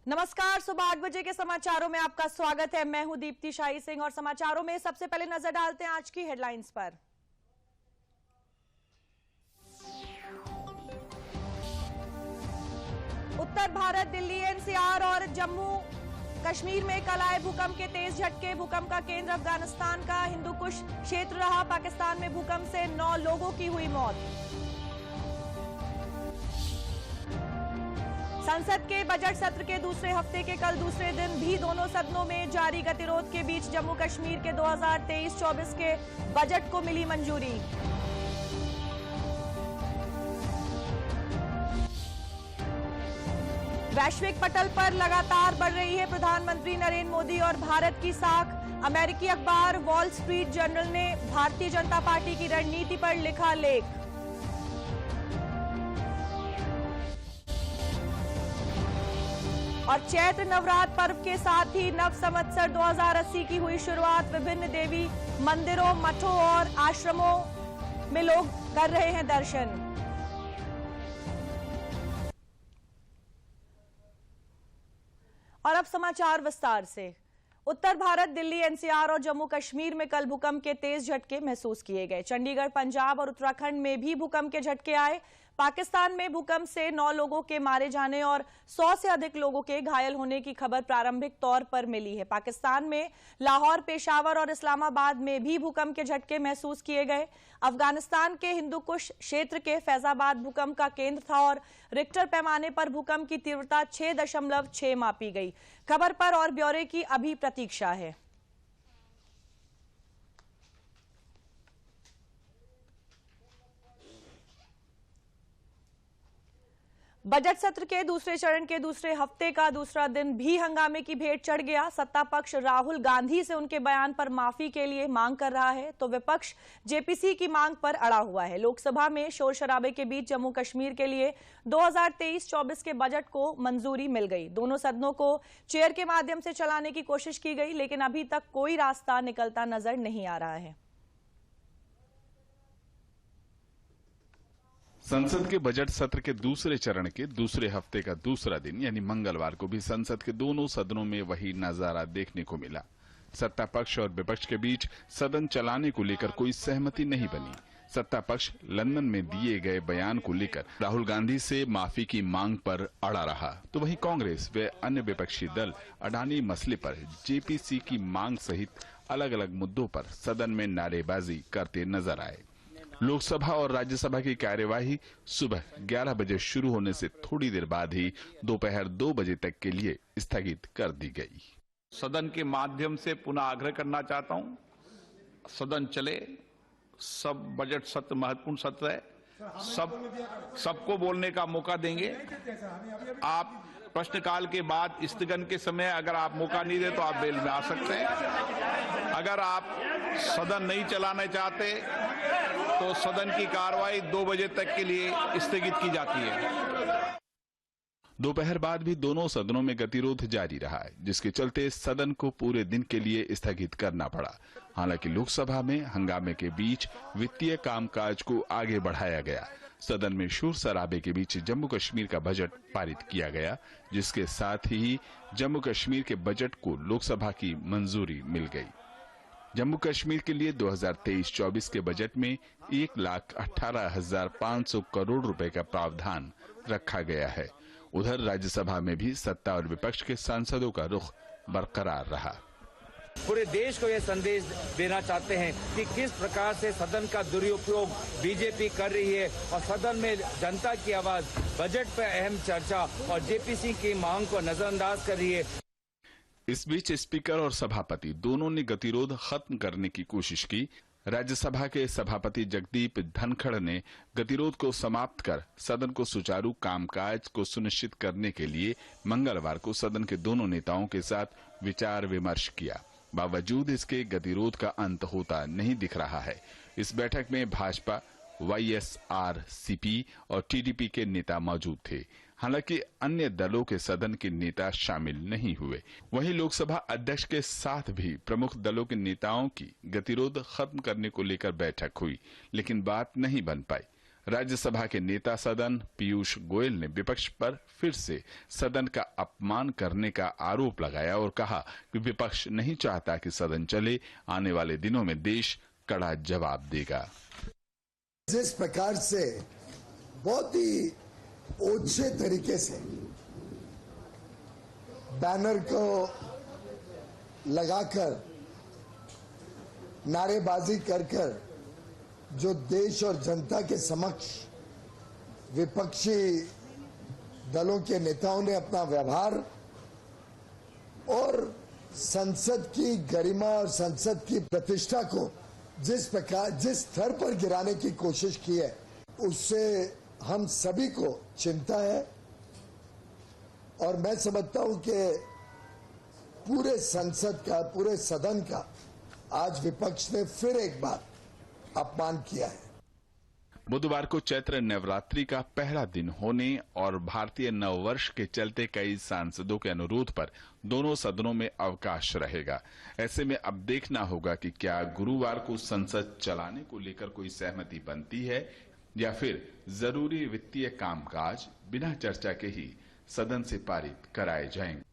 नमस्कार, सुबह 8 बजे के समाचारों में आपका स्वागत है। मैं हूं दीप्ति शाही सिंह और समाचारों में सबसे पहले नजर डालते हैं आज की हेडलाइंस पर। उत्तर भारत, दिल्ली एनसीआर और जम्मू कश्मीर में कल आए भूकंप के तेज झटके। भूकंप का केंद्र अफगानिस्तान का हिंदू कुश क्षेत्र रहा। पाकिस्तान में भूकंप से 9 लोगों की हुई मौत। संसद के बजट सत्र के दूसरे हफ्ते के कल दूसरे दिन भी दोनों सदनों में जारी गतिरोध के बीच जम्मू कश्मीर के 2023-24 के बजट को मिली मंजूरी। वैश्विक पटल पर लगातार बढ़ रही है प्रधानमंत्री नरेंद्र मोदी और भारत की साख। अमेरिकी अखबार वॉल स्ट्रीट जर्नल ने भारतीय जनता पार्टी की रणनीति पर लिखा लेख। और चैत्र नवरात्र पर्व के साथ ही नव संवत्सर 2080 की हुई शुरुआत। विभिन्न देवी मंदिरों, मठों और आश्रमों में लोग कर रहे हैं दर्शन। और अब समाचार विस्तार से। उत्तर भारत, दिल्ली एनसीआर और जम्मू कश्मीर में कल भूकंप के तेज झटके महसूस किए गए। चंडीगढ़, पंजाब और उत्तराखंड में भी भूकंप के झटके आए। पाकिस्तान में भूकंप से 9 लोगों के मारे जाने और 100 से अधिक लोगों के घायल होने की खबर प्रारंभिक तौर पर मिली है। पाकिस्तान में लाहौर, पेशावर और इस्लामाबाद में भी भूकंप के झटके महसूस किए गए। अफगानिस्तान के हिंदू कुश क्षेत्र के फैजाबाद भूकंप का केंद्र था और रिक्टर पैमाने पर भूकंप की तीव्रता 6.6 मापी गई। खबर पर और ब्यौरे की अभी प्रतीक्षा है। बजट सत्र के दूसरे चरण के दूसरे हफ्ते का दूसरा दिन भी हंगामे की भेंट चढ़ गया। सत्ता पक्ष राहुल गांधी से उनके बयान पर माफी के लिए मांग कर रहा है तो विपक्ष जेपीसी की मांग पर अड़ा हुआ है। लोकसभा में शोर शराबे के बीच जम्मू कश्मीर के लिए 2023-24 के बजट को मंजूरी मिल गई। दोनों सदनों को चेयर के माध्यम से चलाने की कोशिश की गई, लेकिन अभी तक कोई रास्ता निकलता नजर नहीं आ रहा है। संसद के बजट सत्र के दूसरे चरण के दूसरे हफ्ते का दूसरा दिन यानी मंगलवार को भी संसद के दोनों सदनों में वही नजारा देखने को मिला। सत्ता पक्ष और विपक्ष के बीच सदन चलाने को लेकर कोई सहमति नहीं बनी। सत्ता पक्ष लंदन में दिए गए बयान को लेकर राहुल गांधी से माफी की मांग पर अड़ा रहा, तो वहीं कांग्रेस व अन्य विपक्षी दल अडानी मसले पर जेपीसी की मांग सहित अलग अलग मुद्दों पर सदन में नारेबाजी करते नजर आए। लोकसभा और राज्यसभा की कार्यवाही सुबह 11 बजे शुरू होने से थोड़ी देर बाद ही दोपहर 2 बजे तक के लिए स्थगित कर दी गई। सदन के माध्यम से पुनः आग्रह करना चाहता हूं, सदन चले। सब बजट सत्र महत्वपूर्ण सत्र है, सबको बोलने का मौका देंगे। आप प्रश्नकाल के बाद स्थगन के समय अगर आप मौका नहीं दे तो आप बेल में आ सकते हैं। अगर आप सदन नहीं चलाना चाहते तो सदन की कार्रवाई 2 बजे तक के लिए स्थगित की जाती है। दोपहर बाद भी दोनों सदनों में गतिरोध जारी रहा है, जिसके चलते सदन को पूरे दिन के लिए स्थगित करना पड़ा। हालांकि लोकसभा में हंगामे के बीच वित्तीय कामकाज को आगे बढ़ाया गया। सदन में शोर शराबे के बीच जम्मू कश्मीर का बजट पारित किया गया, जिसके साथ ही जम्मू कश्मीर के बजट को लोकसभा की मंजूरी मिल गई। जम्मू कश्मीर के लिए 2023-24 के बजट में 1,18,500 करोड़ रुपए का प्रावधान रखा गया है। उधर राज्यसभा में भी सत्ता और विपक्ष के सांसदों का रुख बरकरार रहा। पूरे देश को यह संदेश देना चाहते हैं कि किस प्रकार से सदन का दुरुपयोग बीजेपी कर रही है और सदन में जनता की आवाज, बजट पर अहम चर्चा और जेपीसी की मांग को नजरअंदाज कर रही है। इस बीच स्पीकर और सभापति दोनों ने गतिरोध खत्म करने की कोशिश की। राज्यसभा के सभापति जगदीप धनखड़ ने गतिरोध को समाप्त कर सदन को सुचारू कामकाज को सुनिश्चित करने के लिए मंगलवार को सदन के दोनों नेताओं के साथ विचार विमर्श किया। बावजूद इसके गतिरोध का अंत होता नहीं दिख रहा है। इस बैठक में भाजपा, वाईएसआरसीपी और टीडीपी के नेता मौजूद थे। हालांकि अन्य दलों के सदन के नेता शामिल नहीं हुए। वहीं लोकसभा अध्यक्ष के साथ भी प्रमुख दलों के नेताओं की गतिरोध खत्म करने को लेकर बैठक हुई, लेकिन बात नहीं बन पाई। राज्यसभा के नेता सदन पीयूष गोयल ने विपक्ष पर फिर से सदन का अपमान करने का आरोप लगाया और कहा कि विपक्ष नहीं चाहता कि सदन चले, आने वाले दिनों में देश कड़ा जवाब देगा। जिस प्रकार से बहुत ही ओछे तरीके से बैनर को लगाकर नारेबाजी कर जो देश और जनता के समक्ष विपक्षी दलों के नेताओं ने अपना व्यवहार और संसद की गरिमा और संसद की प्रतिष्ठा को जिस स्तर पर गिराने की कोशिश की है, उससे हम सभी को चिंता है। और मैं समझता हूं कि पूरे संसद का, पूरे सदन का आज विपक्ष ने फिर एक बार अपमान किया है। बुधवार को चैत्र नवरात्रि का पहला दिन होने और भारतीय नववर्ष के चलते कई सांसदों के अनुरोध पर दोनों सदनों में अवकाश रहेगा। ऐसे में अब देखना होगा कि क्या गुरुवार को संसद चलाने को लेकर कोई सहमति बनती है या फिर जरूरी वित्तीय कामकाज बिना चर्चा के ही सदन से पारित कराए जाएंगे।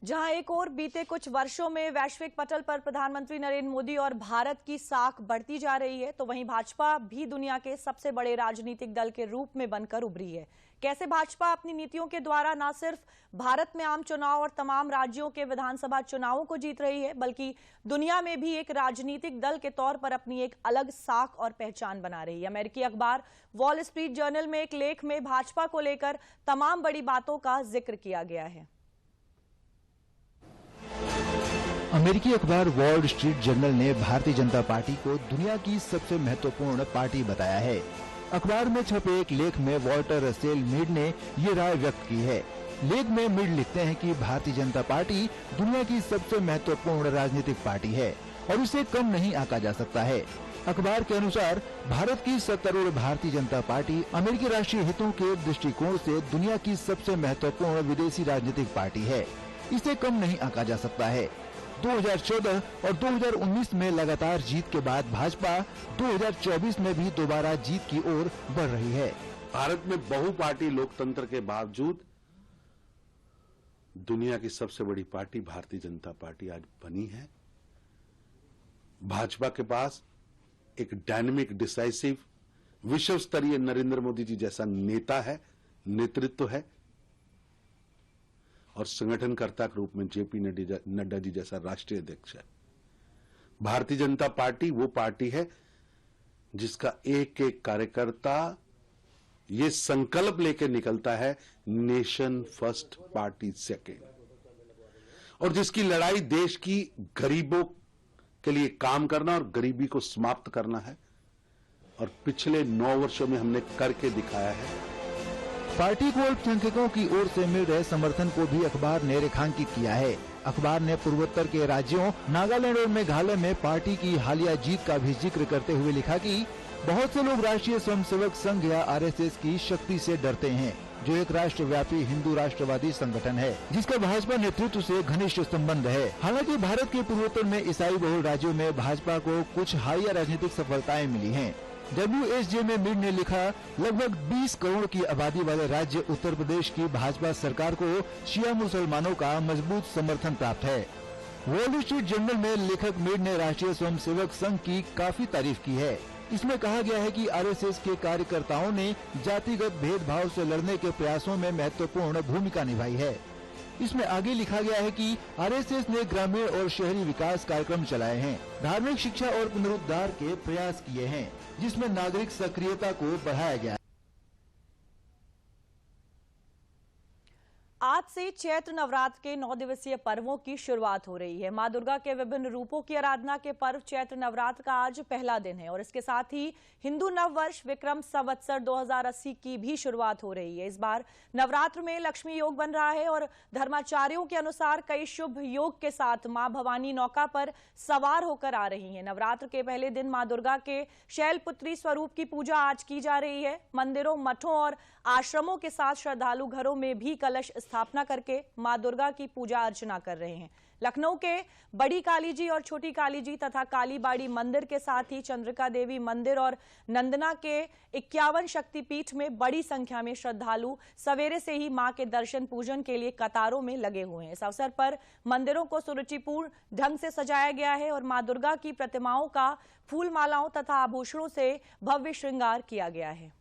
जहां एक और बीते कुछ वर्षों में वैश्विक पटल पर प्रधानमंत्री नरेंद्र मोदी और भारत की साख बढ़ती जा रही है, तो वहीं भाजपा भी दुनिया के सबसे बड़े राजनीतिक दल के रूप में बनकर उभरी है। कैसे भाजपा अपनी नीतियों के द्वारा न सिर्फ भारत में आम चुनाव और तमाम राज्यों के विधानसभा चुनावों को जीत रही है, बल्कि दुनिया में भी एक राजनीतिक दल के तौर पर अपनी एक अलग साख और पहचान बना रही है। अमेरिकी अखबार वॉल स्ट्रीट जर्नल में एक लेख में भाजपा को लेकर तमाम बड़ी बातों का जिक्र किया गया है। अमेरिकी अखबार वॉल स्ट्रीट जर्नल ने भारतीय जनता पार्टी को दुनिया की सबसे महत्वपूर्ण पार्टी बताया है। अखबार में छपे एक लेख में वॉल्टर रसेल मीड ने ये राय व्यक्त की है। लेख में मीड लिखते हैं कि भारतीय जनता पार्टी दुनिया की सबसे महत्वपूर्ण राजनीतिक पार्टी है और उसे कम नहीं आंका जा सकता है। अखबार के अनुसार भारत की सत्तारूढ़ भारतीय जनता पार्टी अमेरिकी राष्ट्रीय हितों के दृष्टिकोण से दुनिया की सबसे महत्वपूर्ण विदेशी राजनीतिक पार्टी है। इसे कम नहीं आंका जा सकता है। 2014 और 2019 में लगातार जीत के बाद भाजपा 2024 में भी दोबारा जीत की ओर बढ़ रही है। भारत में बहुपार्टी लोकतंत्र के बावजूद दुनिया की सबसे बड़ी पार्टी भारतीय जनता पार्टी आज बनी है। भाजपा के पास एक डायनेमिक, डिसाइसिव, विश्व स्तरीय नरेंद्र मोदी जी जैसा नेता है, नेतृत्व है और संगठनकर्ता के रूप में जेपी नड्डा जी जैसा राष्ट्रीय अध्यक्ष है। भारतीय जनता पार्टी वो पार्टी है जिसका एक एक कार्यकर्ता ये संकल्प लेकर निकलता है, नेशन फर्स्ट, पार्टी सेकेंड, और जिसकी लड़ाई देश की गरीबों के लिए काम करना और गरीबी को समाप्त करना है। और पिछले 9 वर्षों में हमने करके दिखाया है। पार्टी को अल्पसंख्यकों की ओर से मिल रहे समर्थन को भी अखबार ने रेखांकित किया है। अखबार ने पूर्वोत्तर के राज्यों नागालैंड और मेघालय में पार्टी की हालिया जीत का भी जिक्र करते हुए लिखा कि बहुत से लोग राष्ट्रीय स्वयंसेवक संघ या आरएसएस की शक्ति से डरते हैं, जो एक राष्ट्रव्यापी हिंदू राष्ट्रवादी संगठन है जिसका भाजपा नेतृत्व से घनिष्ठ संबंध है। हालांकि भारत के पूर्वोत्तर में ईसाई बहुल राज्यों में भाजपा को कुछ हालिया राजनीतिक सफलताएं मिली हैं। WSJ में मीड ने लिखा, लगभग 20 करोड़ की आबादी वाले राज्य उत्तर प्रदेश की भाजपा सरकार को शिया मुसलमानों का मजबूत समर्थन प्राप्त है। वॉल स्ट्रीट जर्नल में लेखक मीड ने राष्ट्रीय स्वयंसेवक संघ की काफी तारीफ की है। इसमें कहा गया है कि आरएसएस के कार्यकर्ताओं ने जातिगत भेदभाव से लड़ने के प्रयासों में महत्वपूर्ण भूमिका निभाई है। इसमें आगे लिखा गया है कि आरएसएस ने ग्रामीण और शहरी विकास कार्यक्रम चलाए हैं, धार्मिक शिक्षा और पुनरुद्धार के प्रयास किए हैं, जिसमें नागरिक सक्रियता को बढ़ाया गया है। आज से चैत्र नवरात्र के 9 दिवसीय पर्वों की शुरुआत हो रही है। मां दुर्गा के विभिन्न रूपों की आराधना के पर्व चैत्र नवरात्र का आज पहला दिन है और इसके साथ ही हिंदू नव वर्ष विक्रम संवत्सर 2080 की भी शुरुआत हो रही है। इस बार नवरात्र में लक्ष्मी योग बन रहा है और धर्माचार्यों के अनुसार कई शुभ योग के साथ मां भवानी नौका पर सवार होकर आ रही हैं। नवरात्र के पहले दिन मां दुर्गा के शैलपुत्री स्वरूप की पूजा आज की जा रही है। मंदिरों, मठों और आश्रमों के साथ श्रद्धालु घरों में भी कलश स्थापना करके मां दुर्गा की पूजा अर्चना कर रहे हैं। लखनऊ के बड़ी काली जी और छोटी काली जी तथा कालीबाड़ी मंदिर के साथ ही चंद्रिका देवी मंदिर और नंदना के 51 शक्तिपीठ में बड़ी संख्या में श्रद्धालु सवेरे से ही मां के दर्शन पूजन के लिए कतारों में लगे हुए हैं। इस अवसर पर मंदिरों को सुरुचिपूर्ण ढंग से सजाया गया है और मां दुर्गा की प्रतिमाओं का फूल मालाओं तथा आभूषणों से भव्य श्रृंगार किया गया है।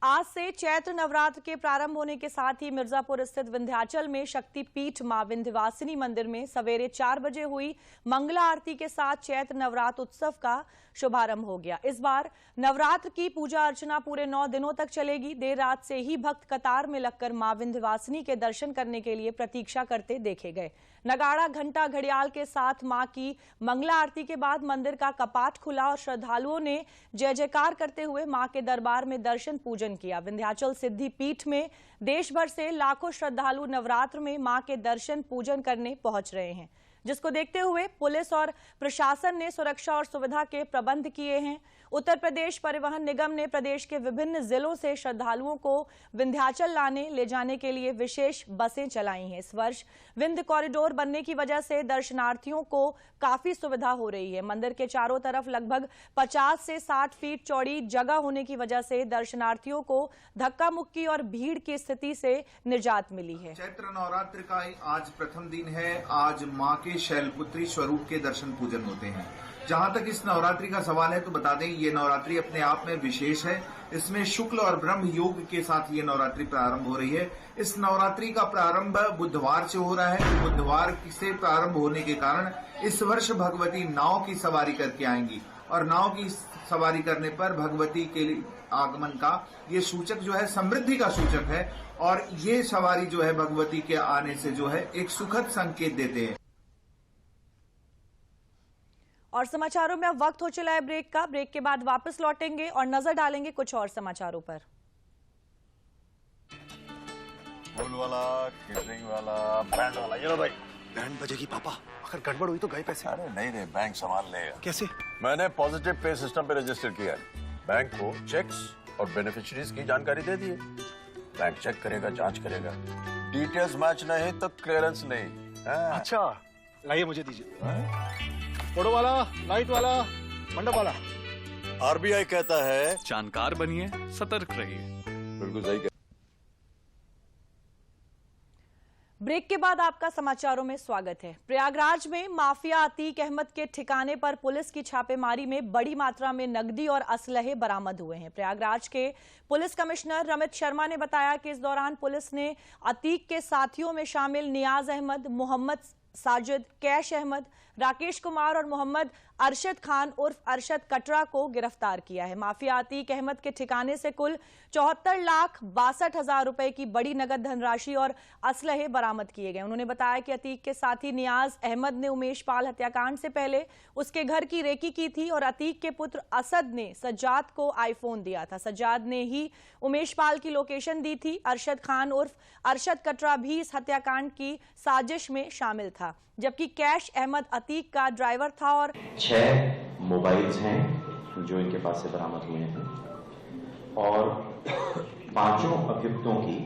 आज से चैत्र नवरात्र के प्रारंभ होने के साथ ही मिर्जापुर स्थित विंध्याचल में शक्तिपीठ मां विंध्यवासिनी मंदिर में सवेरे 4 बजे हुई मंगला आरती के साथ चैत्र नवरात्र उत्सव का शुभारंभ हो गया। इस बार नवरात्र की पूजा अर्चना पूरे 9 दिनों तक चलेगी। देर रात से ही भक्त कतार में लगकर मां विंध्यवासिनी के दर्शन करने के लिए प्रतीक्षा करते देखे गए। नगाड़ा, घंटा, घड़ियाल के साथ मां की मंगला आरती के बाद मंदिर का कपाट खुला और श्रद्धालुओं ने जय जयकार करते हुए मां के दरबार में दर्शन पूजन किया। विंध्याचल सिद्धि पीठ में देश भर से लाखों श्रद्धालु नवरात्र में मां के दर्शन पूजन करने पहुंच रहे हैं, जिसको देखते हुए पुलिस और प्रशासन ने सुरक्षा और सुविधा के प्रबंध किए हैं। उत्तर प्रदेश परिवहन निगम ने प्रदेश के विभिन्न जिलों से श्रद्धालुओं को विंध्याचल लाने ले जाने के लिए विशेष बसें चलाई हैं। इस वर्ष विंध्य कॉरिडोर बनने की वजह से दर्शनार्थियों को काफी सुविधा हो रही है। मंदिर के चारों तरफ लगभग 50 से 60 फीट चौड़ी जगह होने की वजह से दर्शनार्थियों को धक्का मुक्की और भीड़ की स्थिति से निजात मिली है। चैत्र नवरात्र का आज प्रथम दिन है। आज मां के शैलपुत्री स्वरूप के दर्शन पूजन होते हैं। जहां तक इस नवरात्रि का सवाल है तो बता दें, ये नवरात्रि अपने आप में विशेष है। इसमें शुक्ल और ब्रह्म योग के साथ ये नवरात्रि प्रारंभ हो रही है। इस नवरात्रि का प्रारंभ बुधवार से हो रहा है। बुधवार से प्रारंभ होने के कारण इस वर्ष भगवती नाव की सवारी करके आएंगी और नाव की सवारी करने पर भगवती के आगमन का ये सूचक जो है समृद्धि का सूचक है और ये सवारी जो है भगवती के आने से जो है एक सुखद संकेत देते हैं। और समाचारों में अब वक्त हो चला है ब्रेक का। ब्रेक के बाद वापस लौटेंगे और नजर डालेंगे कुछ और समाचारों पर। फूल वाला, केटरिंग वाला, बैंड वाला, ये लो भाई। बैंड बजेगी पापा, अगर गड़बड़ हुई तो गए पैसे। अरे नहीं रे, बैंक संभाल लेगा। कैसे? मैंने पॉजिटिव पे सिस्टम पे रजिस्टर किया है। बैंक को चेक्स और बेनिफिशियरीज की जानकारी दे दी है। बैंक चेक करेगा, जांच करेगा, डिटेल्स मैच नहीं तो क्लियरेंस नहीं। अच्छा, लाइए मुझे दीजिए। फोटो वाला, लाइट वाला, मंडप वाला। आरबीआई कहता है जानकार बनिए, सतर्क रहिए। बिल्कुल सही। ब्रेक के बाद आपका समाचारों में स्वागत है। प्रयागराज में माफिया अतीक अहमद के ठिकाने पर पुलिस की छापेमारी में बड़ी मात्रा में नकदी और असलहे बरामद हुए हैं। प्रयागराज के पुलिस कमिश्नर रमित शर्मा ने बताया कि इस दौरान पुलिस ने अतीक के साथियों में शामिल नियाज अहमद, मोहम्मद साजिद, कैश अहमद, राकेश कुमार और मोहम्मद अरशद खान उर्फ अरशद कटरा को गिरफ्तार किया है। माफिया अतीक अहमद के ठिकाने से कुल 74,62,000 रुपए की बड़ी नगद धनराशि और असलहे बरामद किए गए। उन्होंने बताया कि अतीक के साथी नियाज अहमद ने उमेश पाल हत्याकांड से पहले उसके घर की रेकी की थी और अतीक के पुत्र असद ने सज्जाद को आईफोन दिया था। सज्जाद ने ही उमेश पाल की लोकेशन दी थी। अरशद खान उर्फ अरशद कटरा भी इस हत्याकांड की साजिश में शामिल था, जबकि कैश अहमद अतीक का ड्राइवर था। और 6 मोबाइल्स हैं जो इनके पास से बरामद हुए हैं और 5 अभियुक्तों की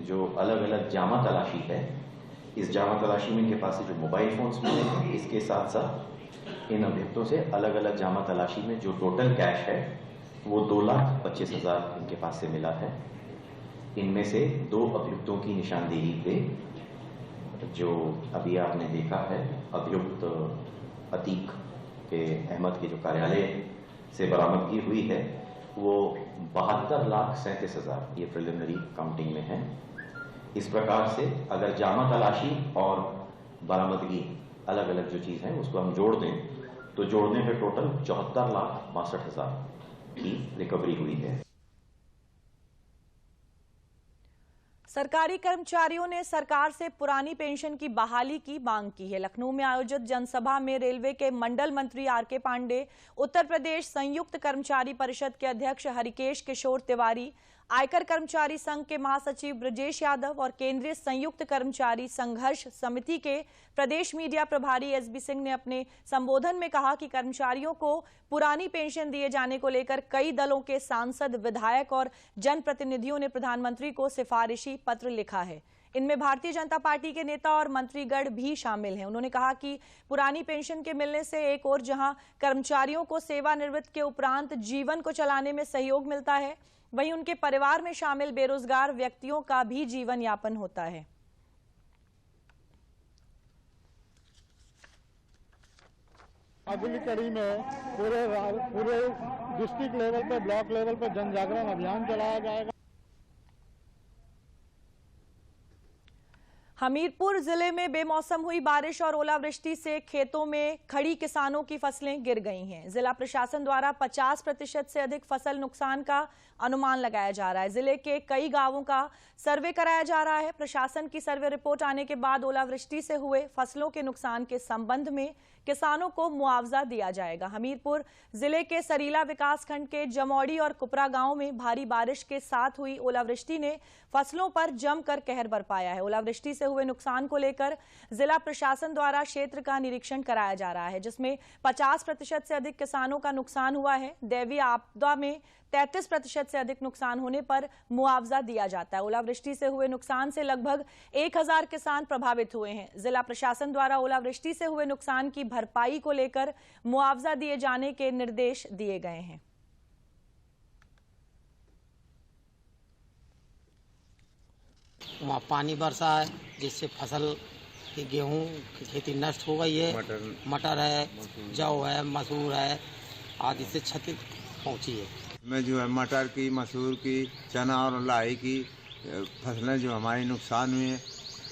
जो अलग अलग जामा तलाशी है, इस जामा तलाशी में इनके पास से जो मोबाइल फोन्स मिले हैं, इसके साथ साथ इन अभियुक्तों से अलग अलग जामा तलाशी में जो टोटल कैश है वो 2,25,000 इनके पास से मिला है। इनमें से 2 अभियुक्तों की निशानदेही पे जो अभी आपने देखा है, अभियुक्त अतीक के अहमद के जो कार्यालय से बरामदगी हुई है वो 72,37,000 ये प्रिलिमिनरी काउंटिंग में है। इस प्रकार से अगर जामा तलाशी और बरामदगी अलग अलग जो चीज है उसको हम जोड़ दें तो जोड़ने पे टोटल 74,62,000 की रिकवरी हुई है। सरकारी कर्मचारियों ने सरकार से पुरानी पेंशन की बहाली की मांग की है। लखनऊ में आयोजित जनसभा में रेलवे के मंडल मंत्री आर.के. पांडे, उत्तर प्रदेश संयुक्त कर्मचारी परिषद के अध्यक्ष हरिकेश किशोर तिवारी, आयकर कर्मचारी संघ के महासचिव ब्रजेश यादव और केंद्रीय संयुक्त कर्मचारी संघर्ष समिति के प्रदेश मीडिया प्रभारी एसबी सिंह ने अपने संबोधन में कहा कि कर्मचारियों को पुरानी पेंशन दिए जाने को लेकर कई दलों के सांसद, विधायक और जनप्रतिनिधियों ने प्रधानमंत्री को सिफारिशी पत्र लिखा है। इनमें भारतीय जनता पार्टी के नेता और मंत्रीगण भी शामिल हैं। उन्होंने कहा कि पुरानी पेंशन के मिलने से एक और जहां कर्मचारियों को सेवानिवृत्त के उपरांत जीवन को चलाने में सहयोग मिलता है, वहीं उनके परिवार में शामिल बेरोजगार व्यक्तियों का भी जीवन यापन होता है। अगली कड़ी में पूरे डिस्ट्रिक्ट लेवल पे, ब्लॉक लेवल पे जन जागरण अभियान चलाया जाएगा। हमीरपुर जिले में बेमौसम हुई बारिश और ओलावृष्टि से खेतों में खड़ी किसानों की फसलें गिर गई हैं। जिला प्रशासन द्वारा 50% से अधिक फसल नुकसान का अनुमान लगाया जा रहा है। जिले के कई गांवों का सर्वे कराया जा रहा है। प्रशासन की सर्वे रिपोर्ट आने के बाद ओलावृष्टि से हुए फसलों के नुकसान के संबंध में किसानों को मुआवजा दिया जाएगा। हमीरपुर जिले के सरीला विकासखंड के जमौड़ी और कुपरा गांव में भारी बारिश के साथ हुई ओलावृष्टि ने फसलों पर जमकर कहर बरपाया है। ओलावृष्टि से हुए नुकसान को लेकर जिला प्रशासन द्वारा क्षेत्र का निरीक्षण कराया जा रहा है, जिसमें 50% से अधिक किसानों का नुकसान हुआ है। दैवीय आपदा में 33% से अधिक नुकसान होने पर मुआवजा दिया जाता है। ओलावृष्टि से हुए नुकसान से लगभग 1000 किसान प्रभावित हुए हैं। जिला प्रशासन द्वारा ओलावृष्टि से हुए नुकसान की भरपाई को लेकर मुआवजा दिए जाने के निर्देश दिए गए हैं। वहाँ पानी बरसा है, जिससे फसल की गेहूं की खेती नष्ट हो गई है। मटर है, जौ है, मसूर है आदि से क्षति पहुंची है। में जो है मटर की, मसूर की, चना और लाई की फसलें जो हमारी नुकसान हुई हैं,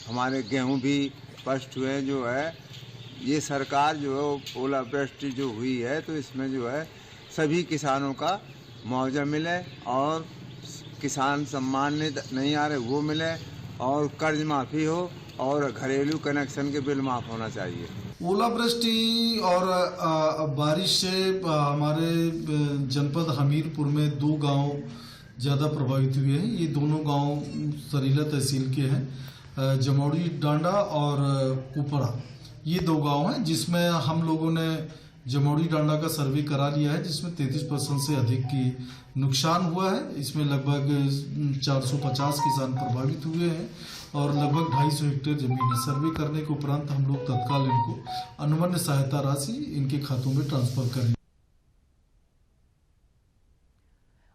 हमारे गेहूं भी नष्ट हुए। जो है ये सरकार जो है ओलावृष्टि जो हुई है तो इसमें जो है सभी किसानों का मुआवजा मिले और किसान सम्मान नहीं आ रहे वो मिले और कर्ज माफी हो और घरेलू कनेक्शन के बिल माफ होना चाहिए। ओलावृष्टि और बारिश से हमारे जनपद हमीरपुर में 2 गांव ज़्यादा प्रभावित हुए हैं। ये दोनों गांव सरीला तहसील के हैं, जमौड़ी डांडा और कुपरा। ये 2 गांव हैं जिसमें हम लोगों ने जमौड़ी डांडा का सर्वे करा लिया है, जिसमें 33% से अधिक की नुकसान हुआ है। इसमें लगभग 450 किसान प्रभावित हुए हैं और लगभग 250 हेक्टेयर जमीन है। सर्वे करने के उपरांत हम लोग तत्काल इनको अनुमन्य सहायता राशि इनके खातों में ट्रांसफर करेंगे।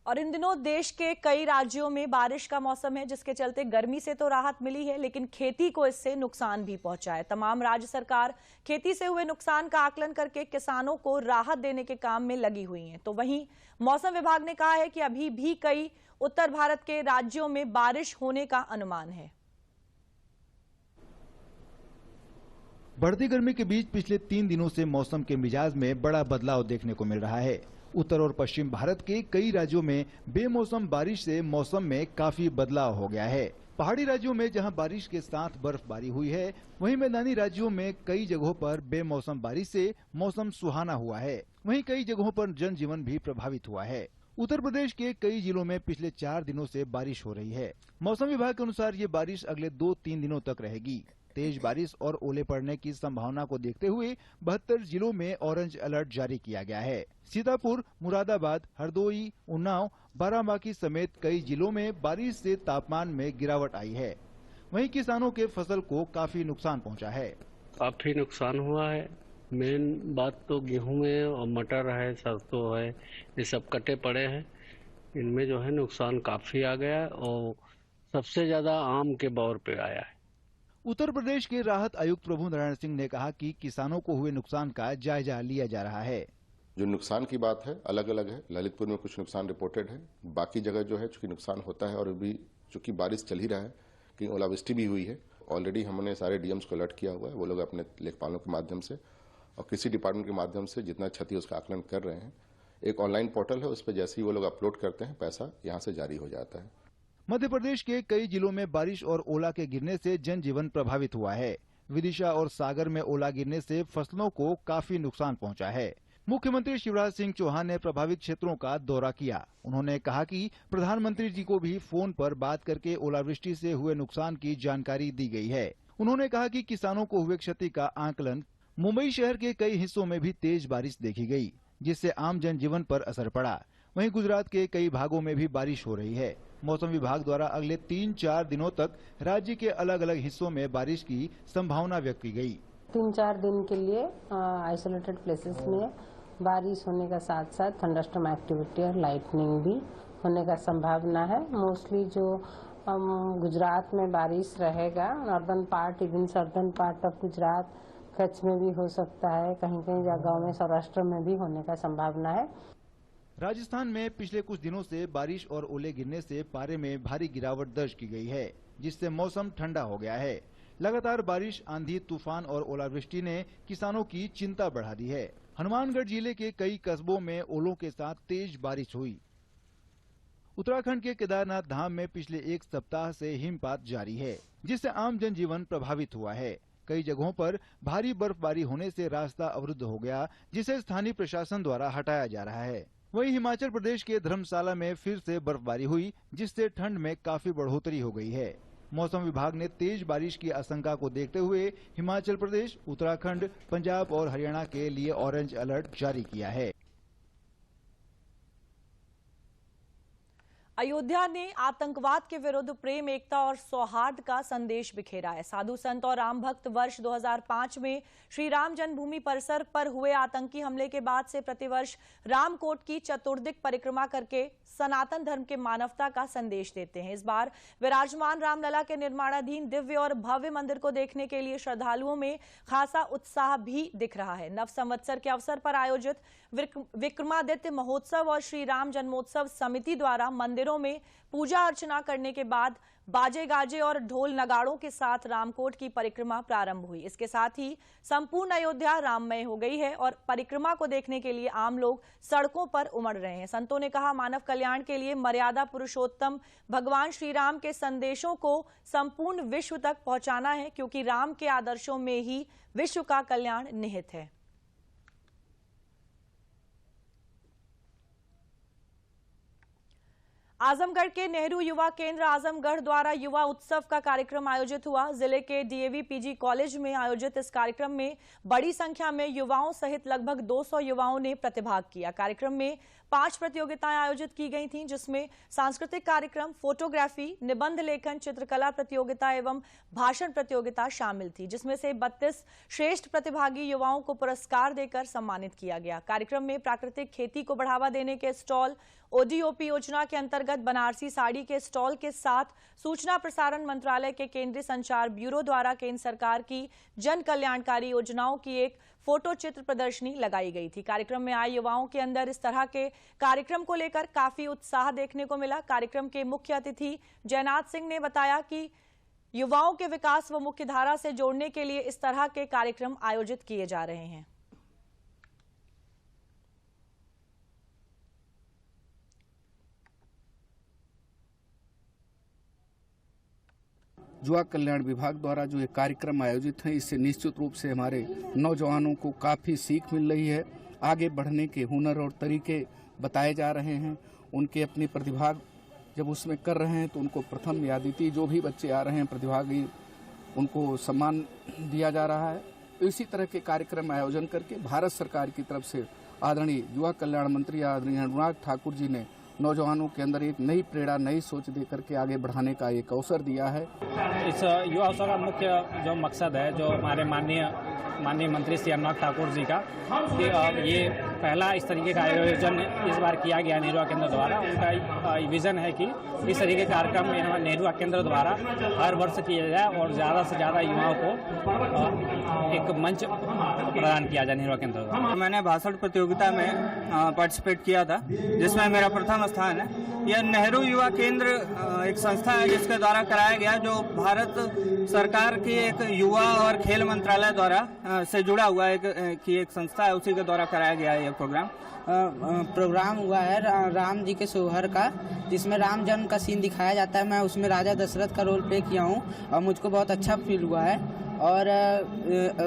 और इन दिनों देश के कई राज्यों में बारिश का मौसम है, जिसके चलते गर्मी से तो राहत मिली है, लेकिन खेती को इससे नुकसान भी पहुंचा है। तमाम राज्य सरकार खेती से हुए नुकसान का आकलन करके किसानों को राहत देने के काम में लगी हुई है। तो वहीं मौसम विभाग ने कहा है कि अभी भी कई उत्तर भारत के राज्यों में बारिश होने का अनुमान है। बढ़ती गर्मी के बीच पिछले 3 दिनों से मौसम के मिजाज में बड़ा बदलाव देखने को मिल रहा है। उत्तर और पश्चिम भारत के कई राज्यों में बेमौसम बारिश से मौसम में काफी बदलाव हो गया है। पहाड़ी राज्यों में जहां बारिश के साथ बर्फबारी हुई है, वहीं मैदानी राज्यों में कई जगहों पर बेमौसम बारिश से मौसम सुहाना हुआ है। वहीं कई जगहों पर जनजीवन भी प्रभावित हुआ है। उत्तर प्रदेश के कई जिलों में पिछले 4 दिनों से बारिश हो रही है। मौसम विभाग के अनुसार ये बारिश अगले 2-3 दिनों तक रहेगी। तेज बारिश और ओले पड़ने की संभावना को देखते हुए 72 जिलों में ऑरेंज अलर्ट जारी किया गया है। सीतापुर, मुरादाबाद, हरदोई, उन्नाव, बाराबांकी समेत कई जिलों में बारिश से तापमान में गिरावट आई है। वहीं किसानों के फसल को काफी नुकसान पहुंचा है। काफी नुकसान हुआ है। मेन बात तो गेहूं में और मटर है, सरसों है, ये सब कटे पड़े हैं। इनमें जो है नुकसान काफी आ गया और सबसे ज्यादा आम के बौर पे आया है। उत्तर प्रदेश के राहत आयुक्त प्रभु नारायण सिंह ने कहा कि किसानों को हुए नुकसान का जायजा लिया जा रहा है। जो नुकसान की बात है अलग अलग है। ललितपुर में कुछ नुकसान रिपोर्टेड है, बाकी जगह जो है चूंकि नुकसान होता है और अभी चूंकि बारिश चल ही रहा है, कहीं ओलावृष्टि भी हुई है। ऑलरेडी हमने सारे डीएम्स को अलर्ट किया हुआ है, वो लोग अपने लेखपालों के माध्यम से और किसी डिपार्टमेंट के माध्यम से जितना क्षति उसका आकलन कर रहे हैं। एक ऑनलाइन पोर्टल है, उस पर जैसे ही वो लोग अपलोड करते हैं पैसा यहाँ से जारी हो जाता है। मध्य प्रदेश के कई जिलों में बारिश और ओला के गिरने से जनजीवन प्रभावित हुआ है। विदिशा और सागर में ओला गिरने से फसलों को काफी नुकसान पहुंचा है। मुख्यमंत्री शिवराज सिंह चौहान ने प्रभावित क्षेत्रों का दौरा किया। उन्होंने कहा कि प्रधानमंत्री जी को भी फोन पर बात करके ओलावृष्टि से हुए नुकसान की जानकारी दी गई है। उन्होंने कहा कि किसानों को हुए क्षति का आकलन। मुंबई शहर के कई हिस्सों में भी तेज बारिश देखी गई, जिससे आम जनजीवन पर असर पड़ा। वहीं गुजरात के कई भागों में भी बारिश हो रही है। मौसम विभाग द्वारा अगले 3-4 दिनों तक राज्य के अलग अलग हिस्सों में बारिश की संभावना व्यक्त की गई। 3-4 दिन के लिए आइसोलेटेड प्लेसेस में बारिश होने का साथ साथ थंडरस्टॉर्म एक्टिविटी और लाइटनिंग भी होने का संभावना है। मोस्टली जो गुजरात में बारिश रहेगा, northern part, even southern part of Gujarat, Kutch में भी हो सकता है, कहीं कहीं जगहों में सौराष्ट्र में भी होने का संभावना है। राजस्थान में पिछले कुछ दिनों से बारिश और ओले गिरने से पारे में भारी गिरावट दर्ज की गई है, जिससे मौसम ठंडा हो गया है। लगातार बारिश, आंधी, तूफान और ओलावृष्टि ने किसानों की चिंता बढ़ा दी है। हनुमानगढ़ जिले के कई कस्बों में ओलों के साथ तेज बारिश हुई। उत्तराखंड के केदारनाथ धाम में पिछले 1 सप्ताह से हिमपात जारी है, जिससे आम जनजीवन प्रभावित हुआ है। कई जगहों पर भारी बर्फबारी होने से रास्ता अवरुद्ध हो गया, जिसे स्थानीय प्रशासन द्वारा हटाया जा रहा है। वहीं हिमाचल प्रदेश के धर्मशाला में फिर से बर्फबारी हुई, जिससे ठंड में काफी बढ़ोतरी हो गई है। मौसम विभाग ने तेज बारिश की आशंका को देखते हुए हिमाचल प्रदेश, उत्तराखंड, पंजाब और हरियाणा के लिए ऑरेंज अलर्ट जारी किया है। अयोध्या ने आतंकवाद के विरुद्ध प्रेम, एकता और सौहार्द का संदेश बिखेरा है। साधु संत और राम भक्त वर्ष 2005 में श्री राम जन्मभूमि परिसर पर हुए आतंकी हमले के बाद से प्रतिवर्ष रामकोट की चतुर्दिक परिक्रमा करके सनातन धर्म के मानवता का संदेश देते हैं। इस बार विराजमान रामलला के निर्माणाधीन दिव्य और भव्य मंदिर को देखने के लिए श्रद्धालुओं में खासा उत्साह भी दिख रहा है। नव संवत्सर के अवसर पर आयोजित विक्रमादित्य महोत्सव और श्री राम जन्मोत्सव समिति द्वारा मंदिरों में पूजा अर्चना करने के बाद बाजे गाजे और ढोल नगाड़ों के साथ रामकोट की परिक्रमा प्रारंभ हुई। इसके साथ ही संपूर्ण अयोध्या राममय हो गई है और परिक्रमा को देखने के लिए आम लोग सड़कों पर उमड़ रहे हैं। संतों ने कहा, मानव कल्याण के लिए मर्यादा पुरुषोत्तम भगवान श्री राम के संदेशों को संपूर्ण विश्व तक पहुंचाना है, क्योंकि राम के आदर्शों में ही विश्व का कल्याण निहित है। आजमगढ़ के नेहरू युवा केंद्र आजमगढ़ द्वारा युवा उत्सव का कार्यक्रम आयोजित हुआ। जिले के डीएवी पीजी कॉलेज में आयोजित इस कार्यक्रम में बड़ी संख्या में युवाओं सहित लगभग 200 युवाओं ने प्रतिभाग किया। कार्यक्रम में 5 प्रतियोगिताएं आयोजित की गई थीं, जिसमें सांस्कृतिक कार्यक्रम, फोटोग्राफी, निबंध लेखन, चित्रकला प्रतियोगिता एवं भाषण प्रतियोगिता शामिल थी, जिसमें से 32 श्रेष्ठ प्रतिभागी युवाओं को पुरस्कार देकर सम्मानित किया गया। कार्यक्रम में प्राकृतिक खेती को बढ़ावा देने के स्टॉल, ओडीओपी योजना के अंतर्गत बनारसी साड़ी के स्टॉल के साथ सूचना प्रसारण मंत्रालय के केंद्रीय संचार ब्यूरो द्वारा केंद्र सरकार की जन कल्याणकारी योजनाओं की एक फोटो चित्र प्रदर्शनी लगाई गई थी। कार्यक्रम में आए युवाओं के अंदर इस तरह के कार्यक्रम को लेकर काफी उत्साह देखने को मिला। कार्यक्रम के मुख्य अतिथि जयनाथ सिंह ने बताया कि युवाओं के विकास व मुख्यधारा से जोड़ने के लिए इस तरह के कार्यक्रम आयोजित किए जा रहे हैं। युवा कल्याण विभाग द्वारा जो ये कार्यक्रम आयोजित हैं, इससे निश्चित रूप से हमारे नौजवानों को काफ़ी सीख मिल रही है। आगे बढ़ने के हुनर और तरीके बताए जा रहे हैं। उनके अपनी प्रतिभा जब उसमें कर रहे हैं तो उनको प्रथम या द्वितीय जो भी बच्चे आ रहे हैं प्रतिभागी, उनको सम्मान दिया जा रहा है। तो इसी तरह के कार्यक्रम आयोजन करके भारत सरकार की तरफ से आदरणीय युवा कल्याण मंत्री आदरणीय अनुराग ठाकुर जी ने नौजवानों के अंदर एक नई प्रेरणा, नई सोच दे करके आगे बढ़ाने का एक अवसर दिया है। इस युवा उत्सव का मुख्य जो मकसद है, जो हमारे माननीय मंत्री श्री अनुराग ठाकुर जी का, कि ये पहला इस तरीके का आयोजन इस बार किया गया नेहरू केंद्र द्वारा। उनका विजन है कि इस तरीके के कार्यक्रम में नेहरू केंद्र द्वारा हर वर्ष किया जाए और ज़्यादा से ज़्यादा युवाओं को एक मंच प्रदान किया जाए नेहरू केंद्र द्वारा। मैंने भाषण प्रतियोगिता में पार्टिसिपेट किया था, जिसमें मेरा प्रथम स्थान है। यह नेहरू युवा केंद्र एक संस्था है जिसके द्वारा कराया गया, जो भारत सरकार की एक युवा और खेल मंत्रालय द्वारा से जुड़ा हुआ एक संस्था है, उसी के द्वारा कराया गया है। यह प्रोग्राम हुआ है राम जी के सोहर का, जिसमें राम जन्म का सीन दिखाया जाता है। मैं उसमें राजा दशरथ का रोल प्ले किया हूँ और मुझको बहुत अच्छा फील हुआ है। और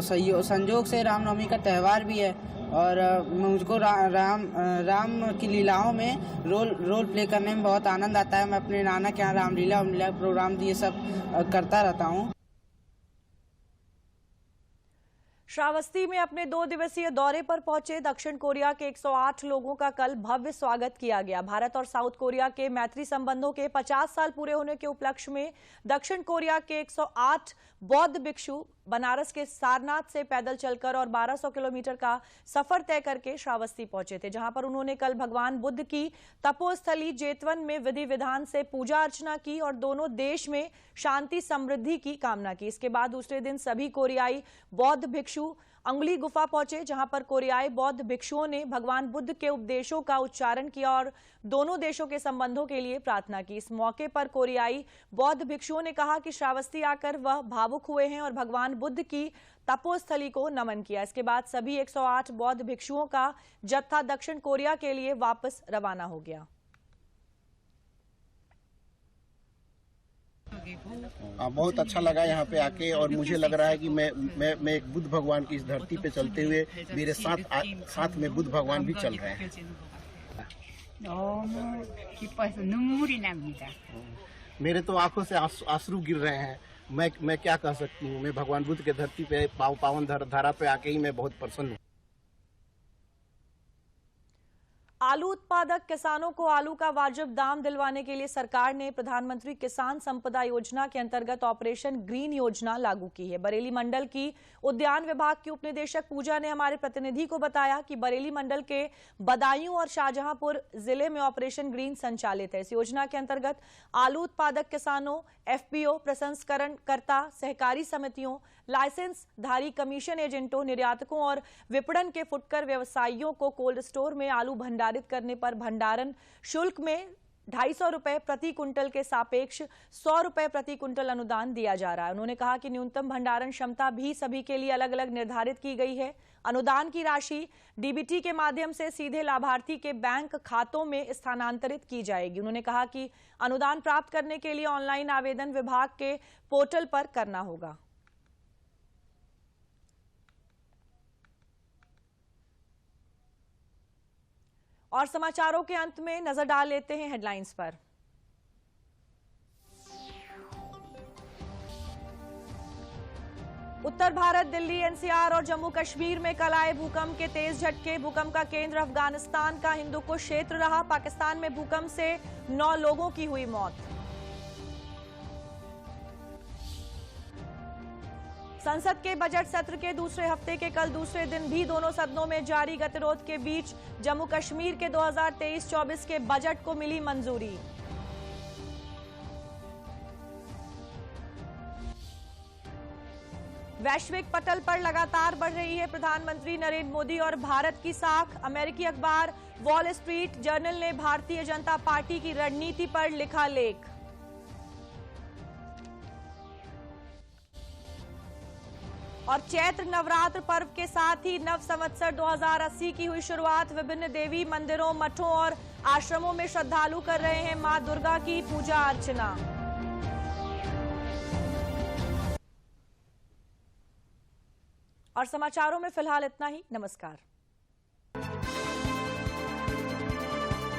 संयोग से रामनवमी का त्यौहार भी है, और मुझको राम की लीलाओं में रोल प्ले करने में बहुत आनंद आता है। मैं अपने नाना के यहाँ रामलीला प्रोग्राम ये सब करता रहता हूँ। श्रावस्ती में अपने 2 दिवसीय दौरे पर पहुंचे दक्षिण कोरिया के 108 लोगों का कल भव्य स्वागत किया गया। भारत और साउथ कोरिया के मैत्री संबंधों के 50 साल पूरे होने के उपलक्ष्य में दक्षिण कोरिया के 108 बौद्ध भिक्षु बनारस के सारनाथ से पैदल चलकर और 1200 किलोमीटर का सफर तय करके श्रावस्ती पहुंचे थे, जहां पर उन्होंने कल भगवान बुद्ध की तपोस्थली जेतवन में विधि विधान से पूजा अर्चना की और दोनों देश में शांति समृद्धि की कामना की। इसके बाद दूसरे दिन सभी कोरियाई बौद्ध भिक्षु अंगुली गुफा पहुंचे, जहां पर कोरियाई बौद्ध भिक्षुओं ने भगवान बुद्ध के उपदेशों का उच्चारण किया और दोनों देशों के संबंधों के लिए प्रार्थना की। इस मौके पर कोरियाई बौद्ध भिक्षुओं ने कहा कि श्रावस्ती आकर वह भावुक हुए हैं और भगवान बुद्ध की तपोस्थली को नमन किया। इसके बाद सभी 108 बौद्ध भिक्षुओं का जत्था दक्षिण कोरिया के लिए वापस रवाना हो गया। बहुत अच्छा लगा यहाँ पे आके और मुझे लग रहा है कि मैं एक बुद्ध भगवान की इस धरती पे चलते हुए मेरे साथ में बुद्ध भगवान भी चल रहे हैं। मेरे तो आंखों से आंसू गिर रहे हैं। मैं क्या कह सकती हूँ। मैं भगवान बुद्ध के धरती पे पावन धारा पे आके ही मैं बहुत प्रसन्न हूँ। आलू उत्पादक किसानों को आलू का वाजिब दाम दिलवाने के लिए सरकार ने प्रधानमंत्री किसान संपदा योजना के अंतर्गत ऑपरेशन ग्रीन योजना लागू की है। बरेली मंडल की उद्यान विभाग की उपनिदेशक पूजा ने हमारे प्रतिनिधि को बताया कि बरेली मंडल के बदायूं और शाहजहांपुर जिले में ऑपरेशन ग्रीन संचालित है। इस योजना के अंतर्गत आलू उत्पादक किसानों, एफपीओ, प्रसंस्करणकर्ता, सहकारी समितियों, लाइसेंस धारी कमीशन एजेंटों, निर्यातकों और विपणन के फुटकर व्यवसायियों को कोल्ड स्टोर में आलू भंडारित करने पर भंडारण शुल्क में 250 रुपए प्रति कुंटल के सापेक्ष 100 रुपए प्रति कुंटल अनुदान दिया जा रहा है। उन्होंने कहा कि न्यूनतम भंडारण क्षमता भी सभी के लिए अलग अलग निर्धारित की गई है। अनुदान की राशि डीबीटी के माध्यम से सीधे लाभार्थी के बैंक खातों में स्थानांतरित की जाएगी। उन्होंने कहा कि अनुदान प्राप्त करने के लिए ऑनलाइन आवेदन विभाग के पोर्टल पर करना होगा। और समाचारों के अंत में नजर डाल लेते हैं हेडलाइंस पर। उत्तर भारत, दिल्ली, एनसीआर और जम्मू कश्मीर में कल आए भूकंप के तेज झटके। भूकंप का केंद्र अफगानिस्तान का हिंदुकुश क्षेत्र रहा। पाकिस्तान में भूकंप से 9 लोगों की हुई मौत। संसद के बजट सत्र के दूसरे हफ्ते के कल दूसरे दिन भी दोनों सदनों में जारी गतिरोध के बीच जम्मू कश्मीर के 2023-24 के बजट को मिली मंजूरी। वैश्विक पटल पर लगातार बढ़ रही है प्रधानमंत्री नरेंद्र मोदी और भारत की साख। अमेरिकी अखबार वॉल स्ट्रीट जर्नल ने भारतीय जनता पार्टी की रणनीति पर लिखा लेख। और चैत्र नवरात्र पर्व के साथ ही नव संवत्सर 2080 की हुई शुरुआत। विभिन्न देवी मंदिरों, मठों और आश्रमों में श्रद्धालु कर रहे हैं मां दुर्गा की पूजा अर्चना। और समाचारों में फिलहाल इतना ही। नमस्कार।